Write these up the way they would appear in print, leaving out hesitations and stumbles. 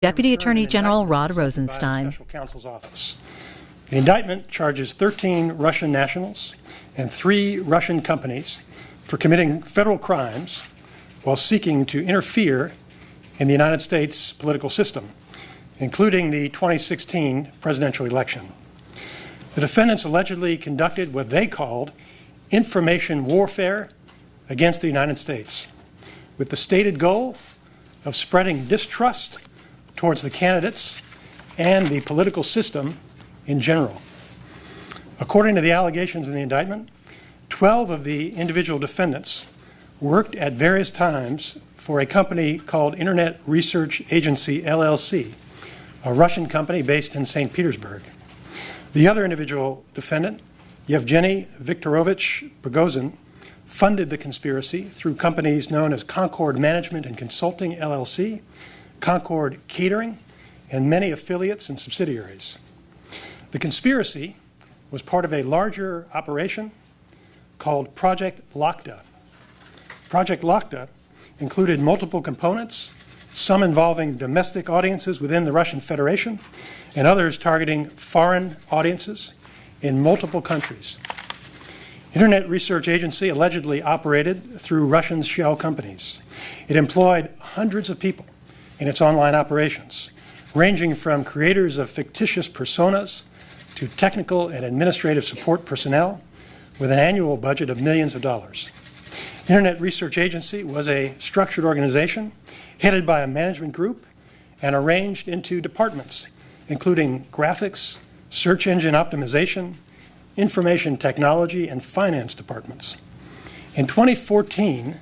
Deputy Attorney General Rod Rosenstein. Special Counsel's Office. The indictment charges 13 Russian nationals and 3 Russian companies for committing federal crimes while seeking to interfere in the United States political system, including the 2016 presidential election. The defendants allegedly conducted what they called information warfare against the United States, with the stated goal of spreading distrust towards the candidates and the political system in general. According to the allegations in the indictment, 12 of the individual defendants worked at various times for a company called Internet Research Agency, LLC, a Russian company based in St. Petersburg. The other individual defendant, Yevgeny Viktorovich Prigozhin, funded the conspiracy through companies known as Concord Management and Consulting, LLC, Concord Catering, and many affiliates and subsidiaries. The conspiracy was part of a larger operation called Project Lakta. Project Lakta included multiple components, some involving domestic audiences within the Russian Federation and others targeting foreign audiences in multiple countries. Internet Research Agency allegedly operated through Russian shell companies. It employed hundreds of people in its online operations, ranging from creators of fictitious personas to technical and administrative support personnel with an annual budget of millions of dollars. Internet Research Agency was a structured organization headed by a management group and arranged into departments, including graphics, search engine optimization, information technology, and finance departments. In 2014,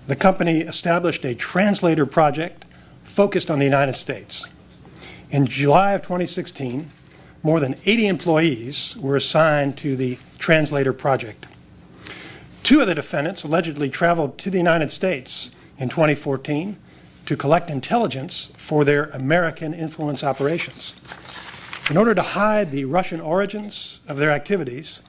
the company established a translator project focused on the United States. In July of 2016, more than 80 employees were assigned to the translator project. 2 of the defendants allegedly traveled to the United States in 2014 to collect intelligence for their American influence operations. In order to hide the Russian origins of their activities,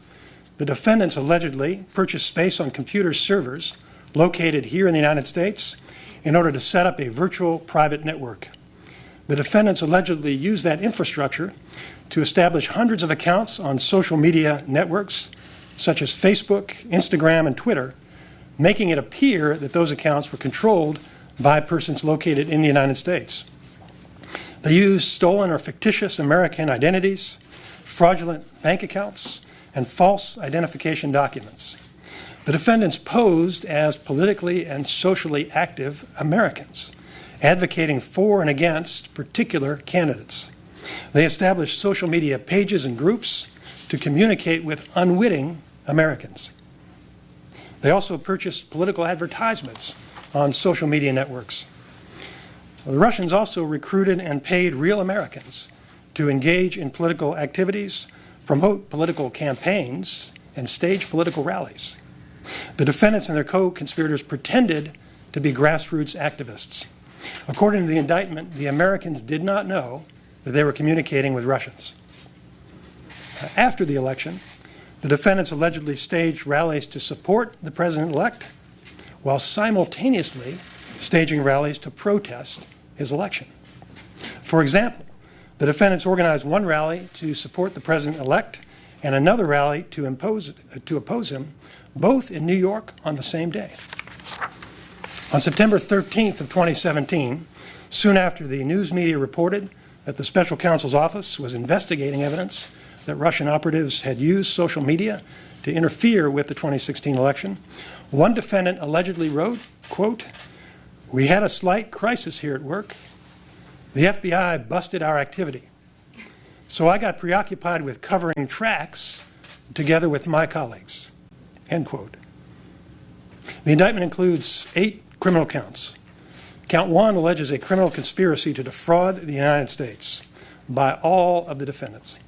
the defendants allegedly purchased space on computer servers located here in the United States in order to set up a virtual private network. The defendants allegedly used that infrastructure to establish hundreds of accounts on social media networks such as Facebook, Instagram, and Twitter, making it appear that those accounts were controlled by persons located in the United States. They used stolen or fictitious American identities, fraudulent bank accounts, and false identification documents. The defendants posed as politically and socially active Americans, advocating for and against particular candidates. They established social media pages and groups to communicate with unwitting Americans. They also purchased political advertisements on social media networks. The Russians also recruited and paid real Americans to engage in political activities, promote political campaigns, and stage political rallies. The defendants and their co-conspirators pretended to be grassroots activists. According to the indictment, the Americans did not know that they were communicating with Russians. After the election, the defendants allegedly staged rallies to support the president-elect while simultaneously staging rallies to protest his election. For example, the defendants organized one rally to support the president-elect and another rally to oppose him, both in New York on the same day. On September 13th of 2017, soon after the news media reported that the Special Counsel's Office was investigating evidence that Russian operatives had used social media to interfere with the 2016 election, one defendant allegedly wrote, quote, "We had a slight crisis here at work. The FBI busted our activity. So I got preoccupied with covering tracks together with my colleagues," end quote. The indictment includes 8 criminal counts. Count 1 alleges a criminal conspiracy to defraud the United States by all of the defendants.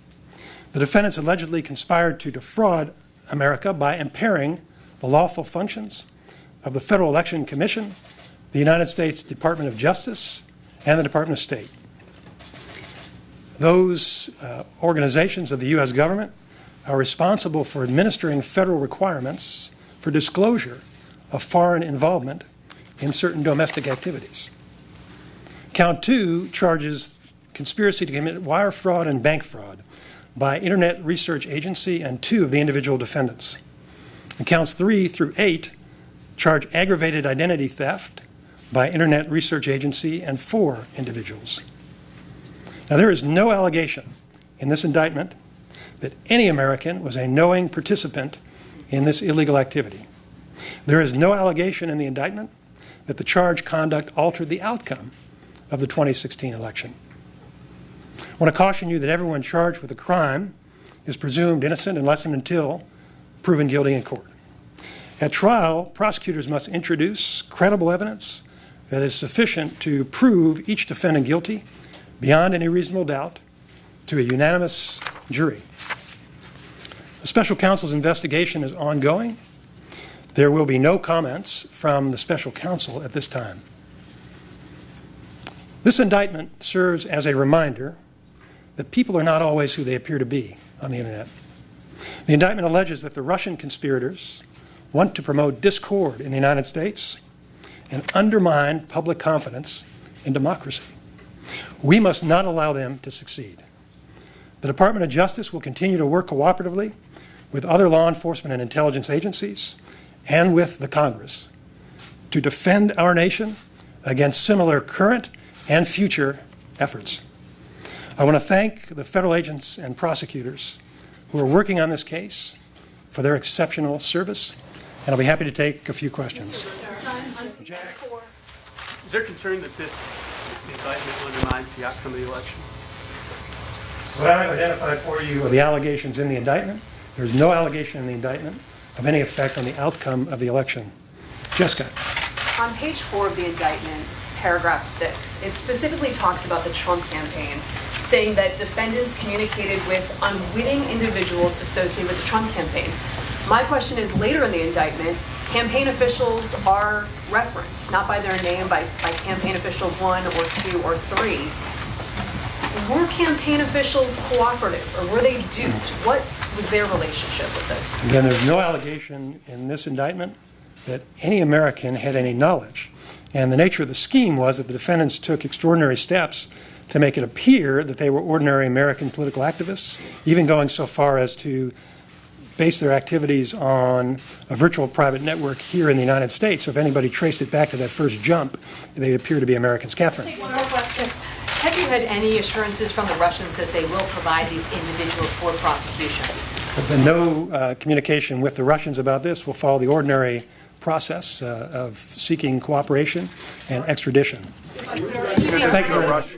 The defendants allegedly conspired to defraud America by impairing the lawful functions of the Federal Election Commission, the United States Department of Justice, and the Department of State. Those organizations of the U.S. government are responsible for administering federal requirements for disclosure of foreign involvement in certain domestic activities. Count 2 charges conspiracy to commit wire fraud and bank fraud by Internet Research Agency and 2 of the individual defendants. And counts 3 through 8 charge aggravated identity theft by Internet Research Agency and 4 individuals. Now, there is no allegation in this indictment that any American was a knowing participant in this illegal activity. There is no allegation in the indictment that the charged conduct altered the outcome of the 2016 election. I want to caution you that everyone charged with a crime is presumed innocent unless and until proven guilty in court. At trial, prosecutors must introduce credible evidence that is sufficient to prove each defendant guilty beyond any reasonable doubt to a unanimous jury. The special counsel's investigation is ongoing. There will be no comments from the special counsel at this time. This indictment serves as a reminder that people are not always who they appear to be on the internet. The indictment alleges that the Russian conspirators want to promote discord in the United States and undermine public confidence in democracy. We must not allow them to succeed. The Department of Justice will continue to work cooperatively with other law enforcement and intelligence agencies and with the Congress to defend our nation against similar current and future efforts. I want to thank the federal agents and prosecutors who are working on this case for their exceptional service, and I'll be happy to take a few questions. Is there concern that this indictment undermines the outcome of the election? What I've identified for you are the allegations in the indictment. There's no allegation in the indictment of any effect on the outcome of the election. Jessica. On page 4 of the indictment, paragraph 6, it specifically talks about the Trump campaign, saying that defendants communicated with unwitting individuals associated with the Trump campaign. My question is, later in the indictment, campaign officials are referenced, not by their name, by campaign official 1 or 2 or 3. Were campaign officials cooperative, or were they duped? What was their relationship with this? Again, there's no allegation in this indictment that any American had any knowledge. And the nature of the scheme was that the defendants took extraordinary steps to make it appear that they were ordinary American political activists, even going so far as to base their activities on a virtual private network here in the United States. So if anybody traced it back to that first jump, they appear to be Americans. Catherine. One more question. Have you had any assurances from the Russians that they will provide these individuals for prosecution? There's been no communication with the Russians about this. We'll follow the ordinary process of seeking cooperation and extradition. Thank you very much.